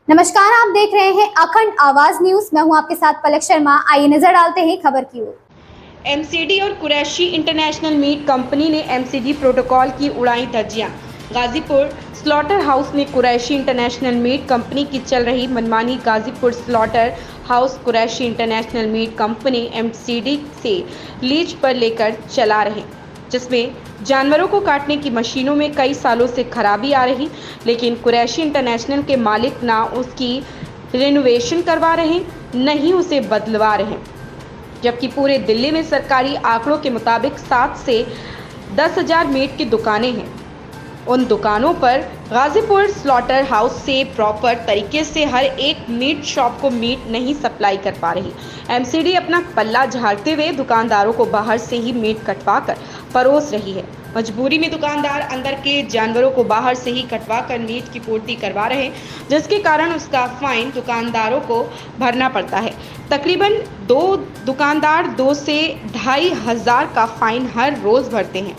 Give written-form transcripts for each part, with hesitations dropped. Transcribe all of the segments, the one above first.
नमस्कार, आप देख रहे हैं अखंड आवाज न्यूज। मैं हूं आपके साथ पलक शर्मा। आइए नजर डालते हैं खबर की ओर। एमसीडी और कुरैशी इंटरनेशनल मीट कंपनी ने एमसीडी प्रोटोकॉल की उड़ाई धज्जियां। गाजीपुर स्लॉटर हाउस ने कुरैशी इंटरनेशनल मीट कंपनी की चल रही मनमानी Ghazipur slaughter house Qureshi international meat company MCD से लीज पर लेकर चला रहे, जिसमें जानवरों को काटने की मशीनों में कई सालों से खराबी आ रही, लेकिन कुरैशी इंटरनेशनल के मालिक ना उसकी रिनोवेशन करवा रहे, न ही उसे बदलवा रहे। जबकि पूरे दिल्ली में सरकारी आंकड़ों के मुताबिक 7 से 10,000 मीट की दुकानें हैं। उन दुकानों पर गाजीपुर स्लॉटर हाउस से प्रॉपर तरीके से हर एक मीट शॉप को मीट नहीं सप्लाई कर पा रही। एमसीडी अपना पल्ला झाड़ते हुए दुकानदारों को बाहर से ही मीट कटवा कर परोस रही है। मजबूरी में दुकानदार अंदर के जानवरों को बाहर से ही कटवा कर मीट की पूर्ति करवा रहे हैं, जिसके कारण उसका फाइन दुकानदारों को भरना पड़ता है। तकरीबन 2 दुकानदार 2 से 2,500 का फाइन हर रोज भरते हैं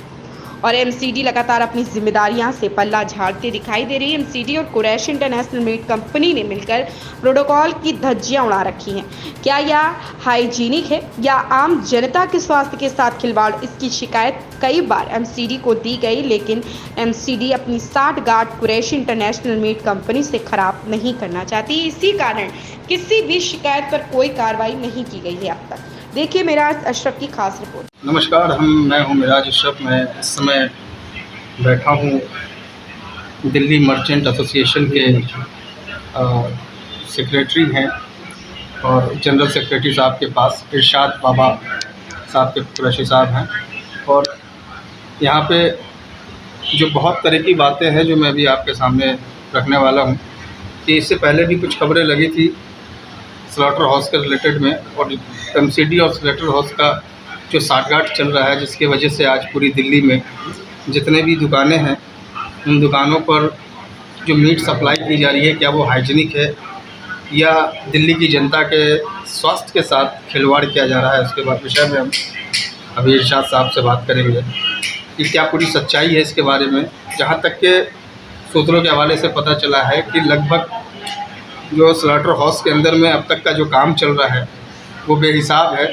और एमसीडी लगातार अपनी जिम्मेदारियां से पल्ला झाड़ते दिखाई दे रही है। एमसीडी और कुरैशी इंटरनेशनल मीट कंपनी ने मिलकर प्रोटोकॉल की धज्जियां उड़ा रखी हैं। क्या यह हाइजीनिक है या आम जनता के स्वास्थ्य के साथ खिलवाड़? इसकी शिकायत कई बार एमसीडी को दी गई, लेकिन एमसीडी अपनी साठगांठ कुरैशी इंटरनेशनल मीट कंपनी से खराब नहीं करना चाहती। इसी कारण किसी भी शिकायत पर कोई कार्रवाई नहीं की गई है अब तक। देखिए मिराज अशरफ की खास रिपोर्ट। नमस्कार, मैं हूं मिराज अशरफ। मैं इस समय बैठा हूं दिल्ली मर्चेंट एसोसिएशन के सेक्रेटरी हैं और जनरल सेक्रेटरी साहब के पास इरशाद बाबा साहब के कुरैशी साहब हैं। और यहाँ पे जो बहुत तरह की बातें हैं जो मैं अभी आपके सामने रखने वाला हूँ कि इससे पहले भी कुछ खबरें लगी थी स्लॉटर हाउस के रिलेटेड में, और एमसीडी और स्लॉटर हाउस का जो साठगांठ चल रहा है, जिसकी वजह से आज पूरी दिल्ली में जितने भी दुकानें हैं उन दुकानों पर जो मीट सप्लाई की जा रही है, क्या वो हाइजीनिक है या दिल्ली की जनता के स्वास्थ्य के साथ खिलवाड़ किया जा रहा है, उसके बाद विषय में हम अभी इरशाद साहब से बात करेंगे कि क्या पूरी सच्चाई है इसके बारे में। जहाँ तक के सूत्रों के हवाले से पता चला है कि लगभग जो स्लॉटर हाउस के अंदर में अब तक का जो काम चल रहा है वो बेहिसाब है,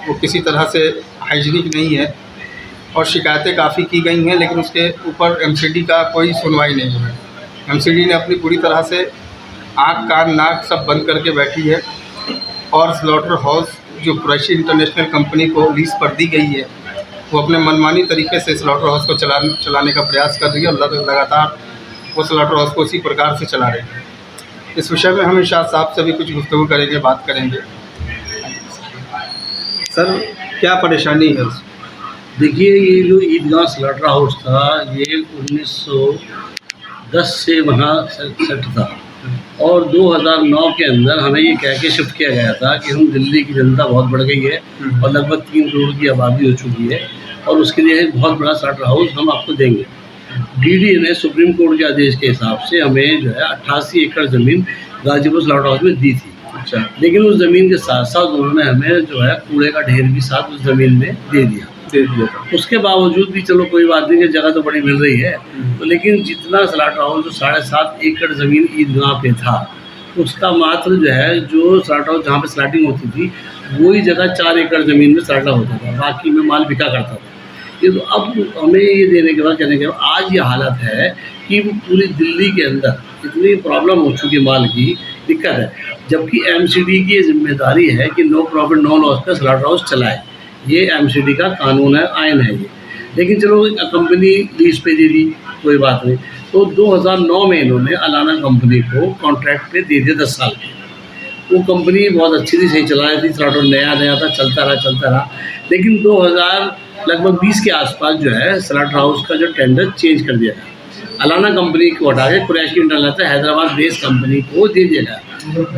वो किसी तरह से हाइजीनिक नहीं है और शिकायतें काफ़ी की गई हैं, लेकिन उसके ऊपर एमसीडी का कोई सुनवाई नहीं है। एमसीडी ने अपनी पूरी तरह से आँख कान नाक सब बंद करके बैठी है और स्लॉटर हाउस जो कुरैशी इंटरनेशनल कंपनी को लीज पर दी गई है वो अपने मनमानी तरीके से स्लॉटर हाउस को चलाने का प्रयास कर रही है और लगातार वो स्लॉटर हाउस को इसी प्रकार से चला रही है। इस विषय में हम इरशाद साहब से भी कुछ गुफ्तगू करेंगे, बात करेंगे। सर, क्या परेशानी है? देखिए, ये जो ईदगाह स्लॉटर हाउस था ये 1910 से वहाँ सेट था और 2009 के अंदर हमें ये कह के शिफ्ट किया गया था कि हम दिल्ली की जनता बहुत बढ़ गई है और लगभग 3 करोड़ की आबादी हो चुकी है और उसके लिए एक बहुत बड़ा स्लॉटर हाउस हम आपको देंगे। डीडी ने सुप्रीम कोर्ट के आदेश के हिसाब से हमें जो है 88 एकड़ ज़मीन गाजीपुर स्लॉटर हाउस में दी थी। अच्छा, लेकिन उस ज़मीन के साथ साथ उन्होंने हमें जो है कूड़े का ढेर भी साथ उस ज़मीन में दे दिया था। उसके बावजूद भी चलो कोई बात नहीं कि जगह तो बड़ी मिल रही है, तो लेकिन जितना स्लॉटर हाउस जो 7.5 एकड़ ज़मीन ईदगाह पे था उसका मात्र जो है जो स्लॉटर हाउस जहाँ पे स्लॉटिंग होती थी वही जगह 4 एकड़ ज़मीन में स्लॉटर होता था, बाकी में माल बिका करता था। ये तो अब हमें ये देने के बाद कहने के बाद आज ये हालत है कि पूरी दिल्ली के अंदर इतनी प्रॉब्लम हो चुकी माल की दिक्कत है, जबकि एमसीडी की जिम्मेदारी है कि नो प्रॉफिट नो लॉस पे स्लॉटर हाउस चलाए। ये एमसीडी का कानून है, आयन है ये। लेकिन चलो कंपनी लीज पे दे दी, कोई बात नहीं। तो 2009 में इन्होंने अलाना कंपनी को कॉन्ट्रैक्ट पे दे दिया 10 साल के। वो कंपनी बहुत अच्छी थी, सही चला रही थी, स्लॉटर नया था, चलता रहा। लेकिन 2020 के आसपास जो है स्लॉटर हाउस का जो टेंडर चेंज कर दिया गया। अलाना कंपनी को हटा के Qureshi international Hyderabad based company को दे दिया गया,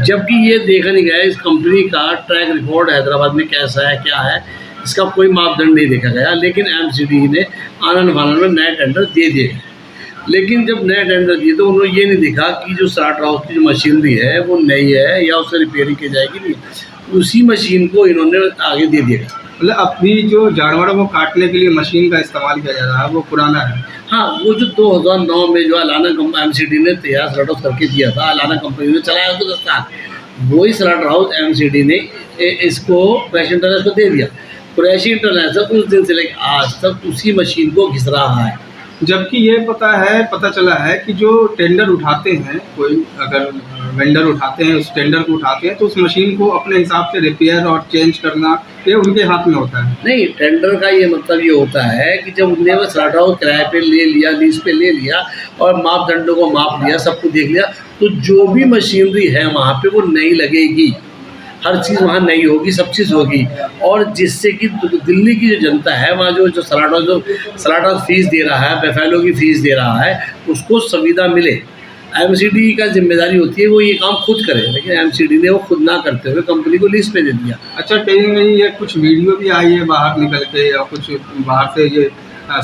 जबकि ये देखा नहीं गया इस कंपनी का ट्रैक रिकॉर्ड हैदराबाद में कैसा है, क्या है, इसका कोई मापदंड नहीं देखा गया। लेकिन एमसीडी ने आनंद फानंद में नए टेंडर दे दिए। लेकिन जब नए टेंडर दिए तो उन्होंने ये नहीं देखा कि जो स्लॉटर हाउस की जो मशीनरी है वो नई है या उससे रिपेयरिंग की जाएगी नहीं, उसी मशीन को इन्होंने आगे दे दिया। मतलब अभी जो जानवरों को काटने के लिए मशीन का इस्तेमाल किया जा रहा है वो पुराना है। हाँ, वो जो 2009 में जो अलाना एमसीडी ने तैयार स्लॉट हाउस करके दिया था, अलाना कंपनी ने चलाया उसको 10 साल, वही स्लॉट हाउस एमसीडी ने इसको कुरैशी इंटरनेशनल को दे दिया। कुरैशी इंटरनेशनल उस दिन से लेकर आज तक उसी मशीन को घिस रहा है। जबकि ये पता चला है कि जो टेंडर उठाते हैं, कोई अगर वेंडर उठाते हैं, उस टेंडर को उठाते हैं तो उस मशीन को अपने हिसाब से रिपेयर और चेंज करना ये उनके हाथ में होता है। नहीं, टेंडर का ये मतलब ये होता है कि जब उनने वो स्लॉट हाउस किराए पे ले लिया, लीज पे ले लिया और मापदंडों को माप लिया, सब कुछ देख लिया, तो जो भी मशीनरी है वहाँ पे वो नई लगेगी, हर चीज़ वहाँ नई होगी, सब चीज़ होगी। और जिससे कि दिल्ली की जो जनता है वहाँ जो स्लॉट हाउस फीस दे रहा है, बेफेलो की फ़ीस दे रहा है, उसको सुविधा मिले। एमसीडी का जिम्मेदारी होती है वो ये काम खुद करे, लेकिन एमसीडी ने वो खुद ना करते हुए कंपनी को लीज पे दे दिया। अच्छा, कहीं नहीं ये कुछ वीडियो भी आई है बाहर निकल के, या कुछ बाहर से ये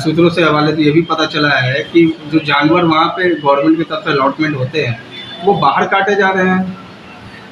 सूत्रों से हवाले से ये भी पता चला है कि जो जानवर वहाँ पे गवर्नमेंट की तरफ से अलॉटमेंट होते हैं वो बाहर काटे जा रहे हैं।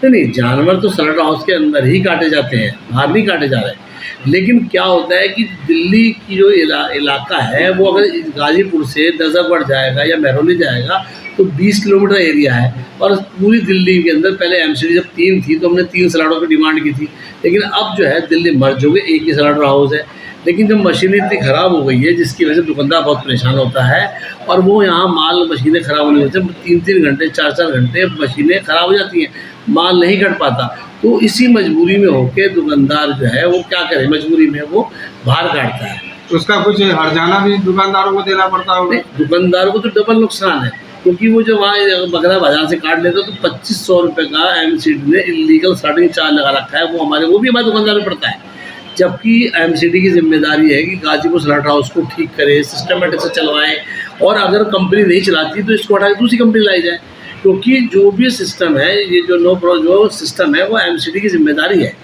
नहीं, जानवर तो स्लॉट हाउस के अंदर ही काटे जाते हैं, बाहर नहीं काटे जा रहे। लेकिन क्या होता है कि दिल्ली की जो इलाका है वो अगर गाजीपुर से नजफगढ़ जाएगा या महरौली जाएगा तो 20 किलोमीटर एरिया है, और पूरी दिल्ली के अंदर पहले एमसीडी जब 3 थी तो हमने 3 स्लॉटों की डिमांड की थी, लेकिन अब जो है दिल्ली मर्ज हो गई, एक ही स्लॉट हाउस है। लेकिन जब मशीनें इतनी ख़राब हो गई है जिसकी वजह से दुकानदार बहुत परेशान होता है, और वो यहाँ माल मशीनें ख़राब होने की वजह से 3-3 घंटे 4-4 घंटे मशीनें ख़राब हो जाती हैं, माल नहीं कट पाता। तो इसी मजबूरी में होके दुकानदार जो है वो क्या करे, मजबूरी में वो बाहर काटता है। उसका कुछ हर्जाना भी दुकानदारों को देना पड़ता होगा। दुकानदारों को तो डबल नुकसान है, क्योंकि वो जो वहाँ बगरा बाजार से काट लेते तो 2500 रुपये का एमसीडी ने इलीगल स्टार्टिंग चार्ज लगा रखा है, वो भी हमारे दुकानदार में पड़ता है। जबकि एमसीडी की जिम्मेदारी है कि गाजीपुर स्लॉट हाउस को ठीक करे, सिस्टमेटिक से चलवाए, और अगर कंपनी नहीं चलाती तो इसको हटा के दूसरी कंपनी लाई जाए, क्योंकि जो भी सिस्टम है, ये जो सिस्टम है वो एमसीडी की जिम्मेदारी है।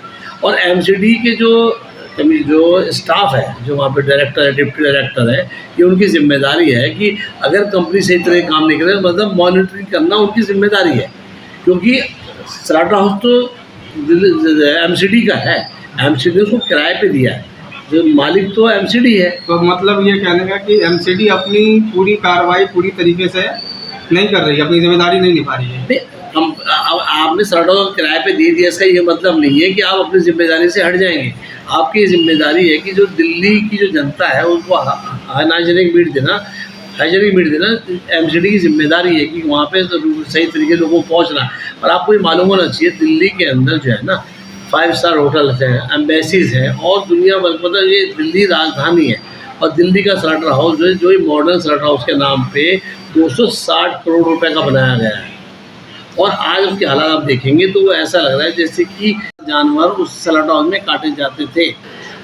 और एमसीडी के जो स्टाफ है, जो वहाँ पे डायरेक्टर है, डिप्टी डायरेक्टर है, ये उनकी जिम्मेदारी है कि अगर कंपनी सही तरह काम नहीं करे, मतलब मॉनिटरिंग करना उनकी जिम्मेदारी है। क्योंकि स्लॉट हाउस तो एमसीडी का है, एमसीडी ने उसको किराए पे दिया है, जो मालिक तो एमसीडी है। तो मतलब ये कहने का कि एमसीडी अपनी पूरी कार्रवाई पूरी तरीके से नहीं कर रही है, अपनी जिम्मेदारी नहीं निभा रही है। आपने स्लॉट हाउस किराए पे दे दिया, इसका ये मतलब नहीं है कि आप अपनी जिम्मेदारी से हट जाएंगे। आपकी जिम्मेदारी है कि जो दिल्ली की जो जनता है उनको हाइजीनिक मीट देना एमसीडी की जिम्मेदारी है कि वहाँ पे सही तरीके से लोगों को पहुँचना। और आपको ये मालूम होना चाहिए, दिल्ली के अंदर जो है ना 5 स्टार होटल्स हैं, एम्बेसीज हैं, और दुनिया भर, मतलब ये दिल्ली राजधानी है। और दिल्ली का स्लॉट हाउस जो ये मॉडर्न स्लॉट हाउस के नाम पे 260 करोड़ रुपए का बनाया गया है, और आज उसके हालात आप देखेंगे तो वो ऐसा लग रहा है जैसे कि जानवर उस स्लॉट हाउस में काटे जाते थे।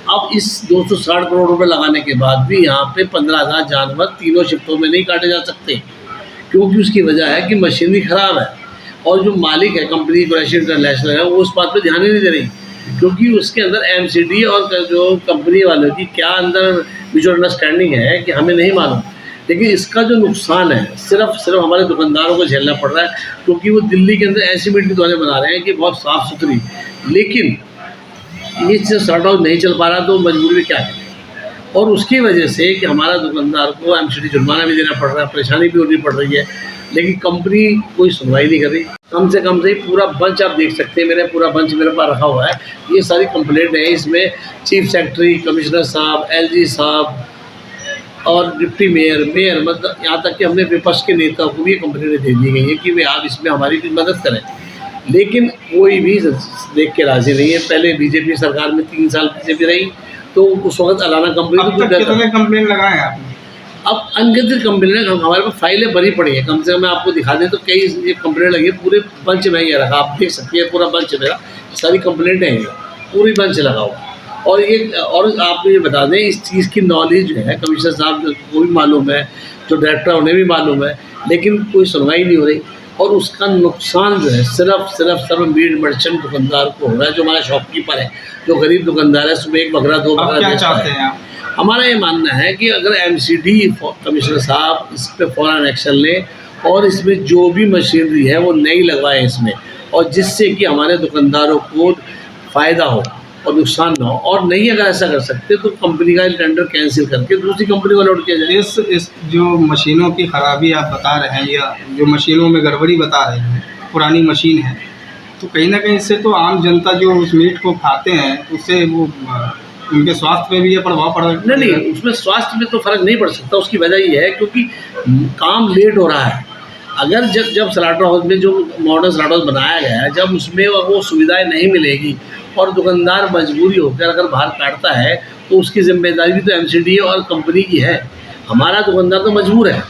अब इस 260 करोड़ रुपए लगाने के बाद भी यहाँ पे 15,000 जानवर तीनों शिफ्टों में नहीं काटे जा सकते, क्योंकि उसकी वजह है कि मशीनरी ख़राब है, और जो मालिक है कंपनी कुरैशी इंटरनेशनल है वो उस बात पे ध्यान ही नहीं दे रही, क्योंकि उसके अंदर एमसीडी और जो कंपनी वालों की क्या अंदर म्यूचुअल अंडरस्टैंडिंग है कि हमें नहीं मालूम। लेकिन इसका जो नुकसान है सिर्फ हमारे दुकानदारों को झेलना पड़ रहा है, क्योंकि वो दिल्ली के अंदर ऐसी मीट की दुकानें बना रहे हैं कि बहुत साफ़ सुथरी, लेकिन ये स्लॉट हाउस नहीं चल पा रहा तो मजबूरी में क्या है। और उसकी वजह से कि हमारा दुकानदार को एमसीडी जुर्माना भी देना पड़ रहा है, परेशानी भी होनी पड़ रही है, लेकिन कंपनी कोई सुनवाई नहीं कर रही। कम से कम पूरा बंच आप देख सकते हैं, पूरा बंच मेरे पास रखा हुआ है, ये सारी कंप्लेंट है। इसमें चीफ सेक्रेटरी, कमिश्नर साहब, एलजी साहब और डिप्टी मेयर, मतलब यहाँ तक कि हमने विपक्ष के नेता को भी ये कंप्लेंट दे दी गई है कि भाई आप इसमें हमारी कुछ मदद करें, लेकिन कोई भी देख के राज़ी नहीं है। पहले बीजेपी सरकार में 3 साल बीजेपी रही तो उस वक्त अलाना कंपनी कितने कंप्लेंट लगाए आपने? अब अनगिनत कंप्लेंट हमारे पास फाइलें भरी पड़ी हैं, कम से कम मैं आपको दिखा दें तो कई कंप्लेंट लगी है, पूरे बंच में ये रखा, आप देख सकते हैं पूरा बंच मेरा, सारी कंप्लेंटें हैं, पूरी बंच लगा हुआ। और आपको ये बता दें, इस चीज़ की नॉलेज जो है कमिश्नर साहब को भी मालूम है, जो डायरेक्टर उन्हें भी मालूम है, लेकिन कोई सुनवाई नहीं हो रही। और उसका नुकसान जो है सिर्फ मीट मर्चेंट दुकानदार को हो रहा है, जो हमारा शॉपकीपर है, जो गरीब दुकानदार है, सुबह 1 बकरा 2 बकरा बेचता है। हमारा ये मानना है कि अगर एमसीडी कमिश्नर साहब इस पर फ़ौरन एक्शन लें और इसमें जो भी मशीनरी है वो नई लगवाएं इसमें, और जिससे कि हमारे दुकानदारों को फ़ायदा हो। और नुकसान ना हो। और नहीं अगर ऐसा कर सकते तो कंपनी का टेंडर कैंसिल करके दूसरी कंपनी को अलॉट किया जाए। इस जो मशीनों की ख़राबी आप बता रहे हैं या जो मशीनों में गड़बड़ी बता रहे हैं, पुरानी मशीन है, तो कहीं ना कहीं इससे तो आम जनता जो उस मीट को खाते हैं उससे वो उनके स्वास्थ्य पे भी ये प्रभाव पड़ रहा है। नहीं, उसमें स्वास्थ्य में तो फ़र्क नहीं पड़ सकता। उसकी वजह ये है क्योंकि काम लेट हो रहा है। अगर जब स्लॉटर हाउस में जो मॉडर्न स्लॉटर हाउस बनाया गया है, जब उसमें वो सुविधाएं नहीं मिलेगी और दुकानदार मजबूरी होकर अगर बाहर काटता है तो उसकी जिम्मेदारी भी तो एमसीडी और कंपनी की है। हमारा दुकानदार तो मजबूर है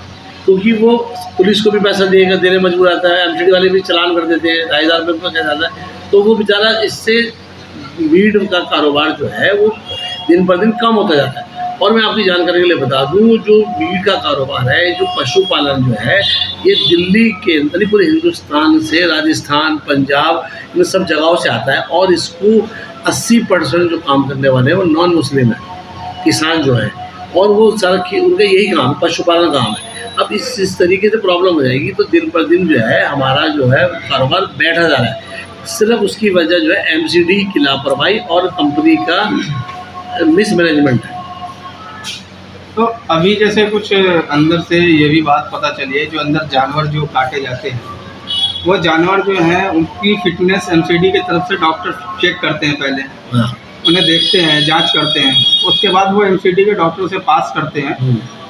क्योंकि वो पुलिस को भी पैसा देने मजबूर आता है, एमसीडी वाले भी चालान कर देते हैं, 2,500 रुपये कह जाता है, तो वो बेचारा इससे मीट का कारोबार जो है वो दिन पर दिन कम होता जाता है। और मैं आपकी जानकारी के लिए बता दूं, जो मीट का कारोबार है, जो पशुपालन जो है, ये दिल्ली के अंदर पूरे हिंदुस्तान से, राजस्थान, पंजाब, इन सब जगहों से आता है। और इसको 80% जो काम करने वाले हैं वो नॉन मुस्लिम है, किसान जो है, और वो सारा उनका यही काम पशुपालन काम है। अब इस तरीके से प्रॉब्लम हो जाएगी तो दिन पर दिन जो है हमारा जो है कारोबार बैठा जा रहा है। सिर्फ उसकी वजह जो है एमसीडी की लापरवाही और कंपनी का मिसमैनेजमेंट है। तो अभी जैसे कुछ अंदर से ये भी बात पता चली है, जो अंदर जानवर जो काटे जाते हैं वो जानवर जो हैं उनकी फिटनेस एमसीडी की तरफ से डॉक्टर चेक करते हैं पहले। हाँ। उन्हें देखते हैं, जांच करते हैं, उसके बाद वो एमसीडी के डॉक्टर से पास करते हैं,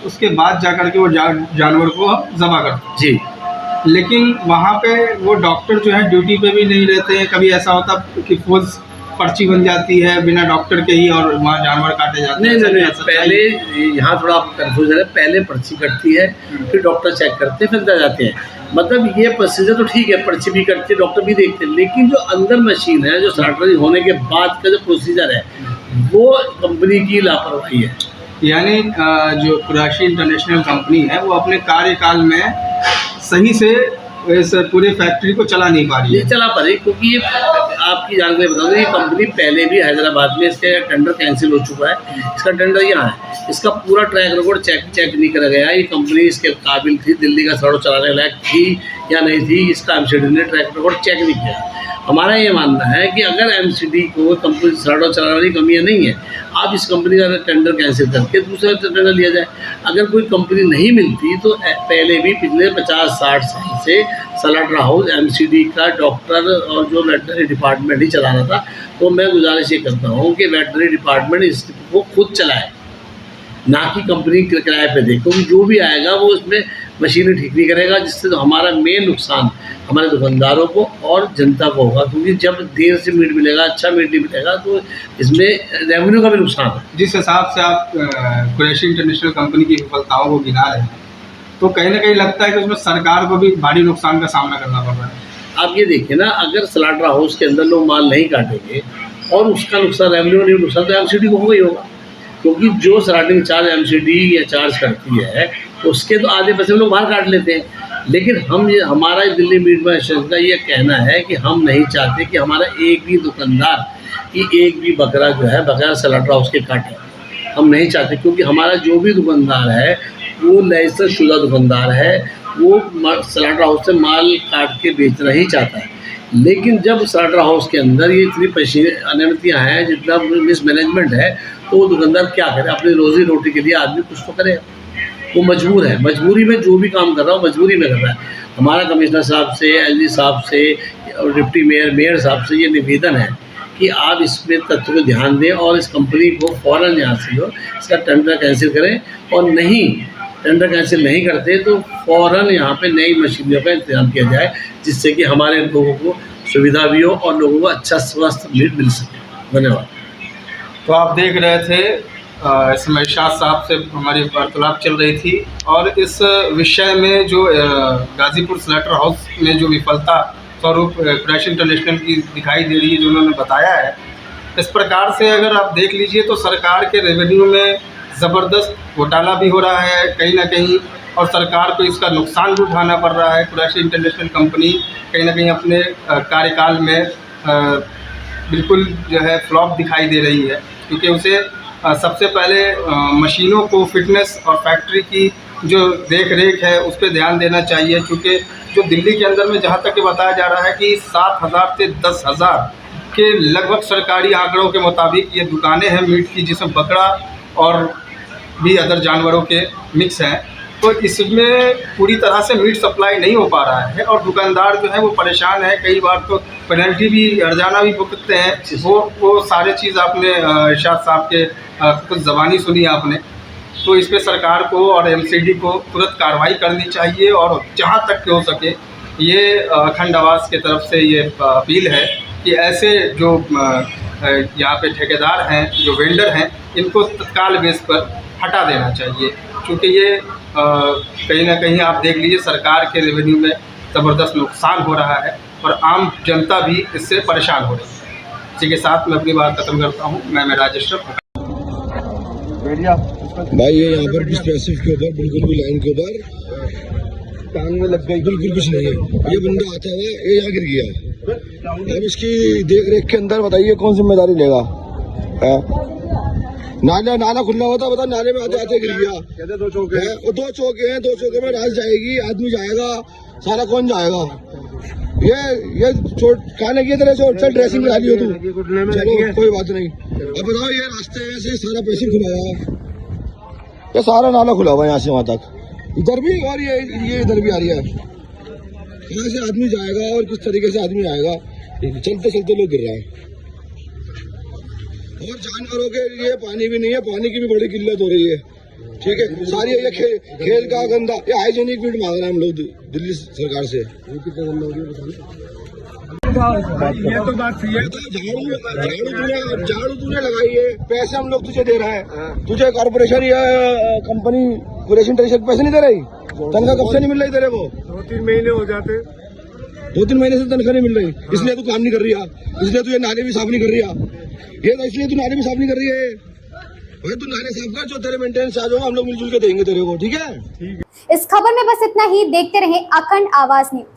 उसके बाद जाकर के वो जानवर को ज़बह करते हैं। जी। लेकिन वहाँ पे वो डॉक्टर जो है ड्यूटी पे भी नहीं रहते हैं। कभी ऐसा होता कि फुल्स पर्ची बन जाती है बिना डॉक्टर के ही और वहाँ जानवर काटे जाते हैं। नहीं, पहले यहाँ थोड़ा कन्फ्यूजन है। पहले पर्ची कटती है, फिर डॉक्टर चेक करते हैं, फिर अंदर जाते हैं। मतलब ये प्रोसीजर तो ठीक है, पर्ची भी कटती है, डॉक्टर भी देखते हैं, लेकिन जो अंदर मशीन है, जो स्लॉटर होने के बाद का जो प्रोसीजर है, वो कंपनी की लापरवाही है। यानी जो कुरैशी इंटरनेशनल कंपनी है वो अपने कार्यकाल में सही से इस पूरे फैक्ट्री को चला नहीं पा रही है। चला पा रही क्योंकि ये आपकी जानकारी बता दूँ, ये कंपनी पहले भी हैदराबाद में इसका टेंडर कैंसिल हो चुका है। इसका टेंडर यहाँ है, इसका पूरा ट्रैक रिकॉर्ड चेक नहीं करा गया। ये कंपनी इसके काबिल थी, दिल्ली का सड़क चलाने लायक थी या नहीं थी, इसका एमसीडी ने ट्रैक रिकॉर्ड चेक नहीं किया। हमारा ये मानना है कि अगर एमसीडी को कंपनी सड़क चलाने वाली कमियाँ नहीं है, आप इस कंपनी का टेंडर कैंसिल करके दूसरा टेंडर लिया जाए। अगर कोई कंपनी नहीं मिलती तो पहले भी पिछले 50-60 साल से स्लॉटर हाउस एमसीडी का डॉक्टर और जो वेटनरी डिपार्टमेंट ही चला रहा था। तो मैं गुजारिश ये करता हूँ कि वेटनरी डिपार्टमेंट इसको खुद चलाए, ना कि कंपनी किराए पे दे, क्योंकि जो भी आएगा वो उसमें मशीनें ठीक नहीं करेगा, जिससे तो हमारा मेन नुकसान हमारे दुकानदारों को और जनता को होगा। क्योंकि जब देर से मीट मिलेगा, अच्छा मीट नहीं मिलेगा, तो इसमें रेवेन्यू का भी नुकसान है। जिस हिसाब से आप कुरैशी इंटरनेशनल कंपनी की विफलताओं को गिना रहे हैं, तो कहीं ना कहीं लगता है कि उसमें सरकार को भी भारी नुकसान का सामना करना पड़ रहा है। आप ये देखिए ना, अगर स्लॉटर हाउस के अंदर लोग माल नहीं काटेंगे और उसका नुकसान रेवेन्यू नहीं नुकसान, तो एमसीडी को होगा ही होगा। क्योंकि जो स्टार्टिंग चार्ज एमसीडी या चार्ज करती है उसके तो आधे पैसे लोग बाहर काट लेते हैं। लेकिन हमारा दिल्ली मीट एसोसिएशन का ये कहना है कि हम नहीं चाहते कि हमारा एक भी दुकानदार की एक भी बकरा जो है बगैर स्लॉटर हाउस के काटे। हम नहीं चाहते, क्योंकि हमारा जो भी दुकानदार है वो लाइसेंस शुदा दुकानदार है, वो स्लॉटर हाउस से माल काट के बेचना ही चाहता है। लेकिन जब स्लॉटर हाउस के अंदर ये इतनी अनुमतियाँ हैं, जितना मिसमैनेजमेंट है, तो वो दुकानदार क्या करे? अपनी रोज़ी रोटी के लिए आदमी कुछ तो करे, वो मजबूर है। मजबूरी में जो भी काम कर रहा है वो मजबूरी में कर रहा है। हमारा कमिश्नर साहब से, एलजी साहब से और डिप्टी मेयर साहब से ये निवेदन है कि आप इसमें तथ्य को ध्यान दें और इस कंपनी को फ़ौरन यहाँ से जो इसका टेंडर कैंसिल करें, और नहीं टेंडर कैंसिल नहीं करते तो फ़ौरन यहाँ पे नई मशीनों का इंतजाम किया जाए, जिससे कि हमारे लोगों को सुविधा भी हो और लोगों को अच्छा स्वस्थ मीट मिल सके। धन्यवाद। तो आप देख रहे थे इसमें इरशाद साहब से हमारी वार्तालाप चल रही थी, और इस विषय में जो गाज़ीपुर स्लॉटर हाउस में जो विफलता स्वरूप कुरैशी इंटरनेशनल की दिखाई दे रही है, जो उन्होंने बताया है, इस प्रकार से अगर आप देख लीजिए तो सरकार के रेवेन्यू में ज़बरदस्त घोटाला भी हो रहा है कहीं ना कहीं, और सरकार को इसका नुकसान भी उठाना पड़ रहा है। कुरैशी इंटरनेशनल कंपनी कहीं ना कहीं अपने कार्यकाल में बिल्कुल जो है फ्लॉप दिखाई दे रही है, क्योंकि उसे सबसे पहले मशीनों को फिटनेस और फैक्ट्री की जो देख रेख है उस पर ध्यान देना चाहिए। क्योंकि जो दिल्ली के अंदर में जहाँ तक बताया जा रहा है कि 7,000 से 10,000 के लगभग सरकारी आंकड़ों के मुताबिक ये दुकानें हैं मीट की जिसमें बकरा और भी अदर जानवरों के मिक्स हैं, तो इसमें पूरी तरह से मीट सप्लाई नहीं हो पा रहा है और दुकानदार जो है वो परेशान है। कई बार तो पेनल्टी भी, हर्जाना भी भुगतते हैं। वो सारे चीज़ आपने इरशाद साहब के कुछ ज़बानी सुनी आपने। तो इस पे सरकार को और एमसीडी को तुरंत कार्रवाई करनी चाहिए और जहाँ तक हो सके ये अखंड आवाज़ की तरफ से ये अपील है कि ऐसे जो यहाँ पे ठेकेदार हैं, जो वेंडर हैं, इनको तत्काल बेस पर हटा देना चाहिए, क्योंकि ये कहीं ना कहीं आप देख लीजिए सरकार के रेवेन्यू में ज़बरदस्त नुकसान हो रहा है और आम जनता भी इससे परेशान हो रही है। इसी के साथ मैं अपनी बात खत्म करता हूँ। मैं राजेश्वर भाई ये यहाँ पर स्पेसिफिक के ऊपर बिल्कुल भी लाइन के ऊपर टांग में लग गई, बिल्कुल कुछ नहीं है। ये बंदा आता हुआ ये यहाँ गिर गया। अब इसकी देख रेख के अंदर बताइए कौन जिम्मेदारी लेगा? नाला खुला होता, बता नाले में आते आते गिर गया। दो चौके हैं, दो चौके में रात जाएगी, आदमी जाएगा, सारा कौन जाएगा? ये चोट खाने की तरह चोट, चल ड्रेसिंग करा ली हो तू, चलो कोई बात नहीं। अब बताओ ये रास्ते से सारा पैसे खुला हुआ, ये सारा नाला खुला हुआ है यहाँ से वहाँ तक, इधर भी और ये इधर भी आ रही है। यहाँ से आदमी जाएगा और किस तरीके से आदमी आएगा? चलते चलते लोग गिर रहे हैं और जानवरों के लिए पानी भी नहीं है, पानी की भी बड़ी किल्लत हो रही है। ठीक है, सारी ये खेल का गंदा, ये हाइजेनिक फीड मांग रहे हैं हम लोग दिल्ली सरकार से। ये तो बात सही है। झाड़ू तूने लगाई है, पैसे हम लोग तुझे दे रहे हैं, तुझे कॉर्पोरेशन या कंपनी कुरेशन टरेशन पैसे नहीं दे रही, तनख्वाह कब से नहीं मिल रही तेरे को? 2-3 महीने हो जाते, 2-3 महीने से तनख्वाह नहीं मिल रही, इसलिए तू काम नहीं कर रही है, इसलिए तू ये नाले भी साफ नहीं कर रही है, ये तो इसलिए तू नाले भी साफ नहीं कर रही है। भाई तू नाले साफ कर, जो तेरे मेंटेनेंस आ जाओगा हम लोग मिलजुल के देंगे तेरे को। ठीक है। इस खबर में बस इतना ही। देखते रहें अखंड आवाज न्यूज।